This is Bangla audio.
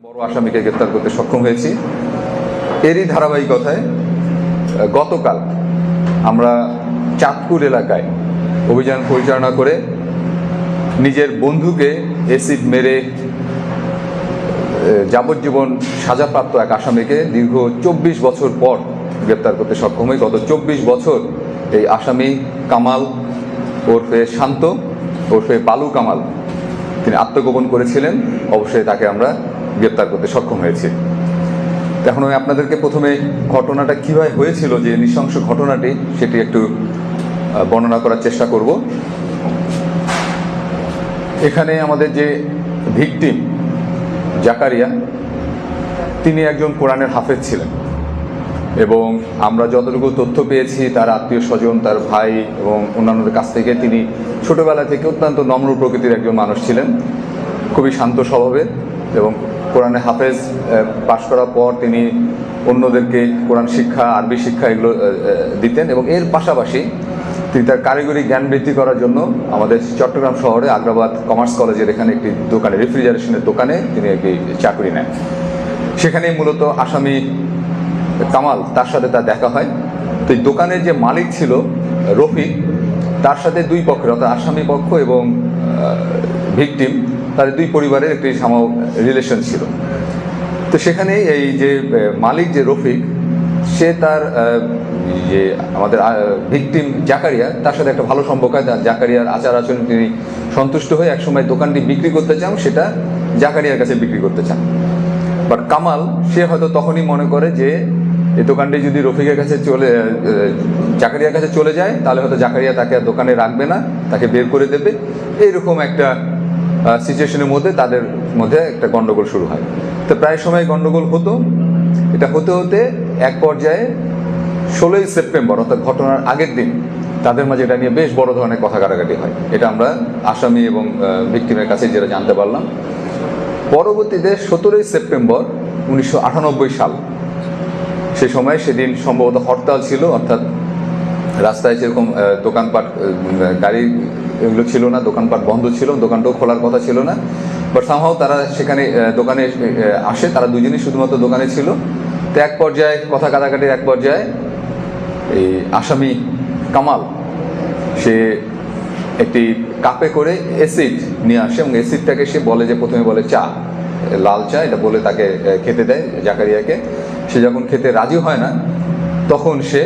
বড় আসামিকে গ্রেপ্তার করতে সক্ষম হয়েছি। এরই ধারাবাহিকতায় গতকাল আমরা চাঁদপুর এলাকায় অভিযান পরিচালনা করে নিজের বন্ধুকে এসিড মেরে যাবজ্জীবন সাজাপ্রাপ্ত এক আসামিকে দীর্ঘ 24 বছর পর গ্রেপ্তার করতে সক্ষম হই। গত 24 বছর এই আসামি কামাল ওরফে শান্ত ওরফে বালু কামাল তিনি আত্মগোপন করেছিলেন। অবশ্যই তাকে আমরা গ্রেপ্তার করতে সক্ষম হয়েছি। এখন আমি আপনাদেরকে প্রথমে ঘটনাটা কীভাবে হয়েছিল, যে নৃশংস ঘটনাটি, সেটি একটু বর্ণনা করার চেষ্টা করব। এখানে আমাদের যে ভিকটিম জাকারিয়া, তিনি একজন কোরআনের হাফেজ ছিলেন এবং আমরা যতটুকু তথ্য পেয়েছি তার আত্মীয় স্বজন, তার ভাই এবং অন্যান্যদের কাছ থেকে তিনি ছোটোবেলা থেকে অত্যন্ত নম্র প্রকৃতির একজন মানুষ ছিলেন, খুবই শান্ত স্বভাবের এবং কোরআনে হাফেজ পাশ করার পর তিনি অন্যদেরকে কোরআন শিক্ষা, আরবি শিক্ষা এগুলো দিতেন এবং এর পাশাপাশি তিনি তার কারিগরি জ্ঞান বৃদ্ধি করার জন্য আমাদের চট্টগ্রাম শহরে আগ্রাবাদ কমার্স কলেজের এখানে একটি দোকানে, রেফ্রিজারেশনের দোকানে তিনি একটি চাকরি নেন। সেখানেই মূলত আসামি কামাল, তার সাথে তার দেখা হয়। তো এই দোকানের যে মালিক ছিল রফিক, তার সাথে দুই পক্ষের অর্থাৎ আসামি পক্ষ এবং ভিকটিম, তাদের দুই পরিবারের একটি রিলেশন ছিল। তো সেখানে এই যে মালিক যে রফিক, সে তার যে আমাদের ভিকটিম জাকারিয়া, তার সাথে একটা ভালো সম্পর্ক হয়। জাকারিয়ার আচার আচরণ তিনি সন্তুষ্ট হয়ে একসময় দোকানটি বিক্রি করতে চান, সেটা জাকারিয়ার কাছে বিক্রি করতে চান। বাট কামাল সে হয়তো তখনই মনে করে যে এই দোকানটি যদি রফিকের কাছে জাকারিয়ার কাছে চলে যায় তাহলে হয়তো জাকারিয়া তাকে দোকানে রাখবে না, তাকে বের করে দেবে। এইরকম একটা সিচুয়েশনের মধ্যে তাদের মধ্যে একটা গন্ডগোল শুরু হয়। তো প্রায় সময় গন্ডগোল হতো। এটা হতে হতে এক পর্যায়ে 16ই সেপ্টেম্বর অর্থাৎ ঘটনার আগের দিন তাদের মাঝে এটা নিয়ে বেশ বড় ধরনের কথা কাটাকাটি হয়। এটা আমরা আসামি এবং ভিকটিমের কাছে যেটা জানতে পারলাম। পরবর্তীতে 17ই সেপ্টেম্বর 1998 সাল, সে সময় সেদিন সম্ভবত হরতাল ছিল, অর্থাৎ রাস্তায় যেরকম দোকানপাট, গাড়ি এগুলো ছিল না, দোকানপাট বন্ধ ছিল, দোকানটাও খোলার কথা ছিল না। বাট সামহাও তারা সেখানে দোকানে আসে, তারা দুজনেই শুধুমাত্র দোকানে ছিল। তো এক পর্যায়ে কথা কাটাকাটির এক পর্যায়ে এই আসামি কামাল সে একটি কাপে করে অ্যাসিড নিয়ে আসে এবং অ্যাসিডটাকে সে বলে যে প্রথমে বলে চা, লাল চা, এটা বলে তাকে খেতে দেয় জাকারিয়াকে। সে যখন খেতে রাজি হয় না তখন সে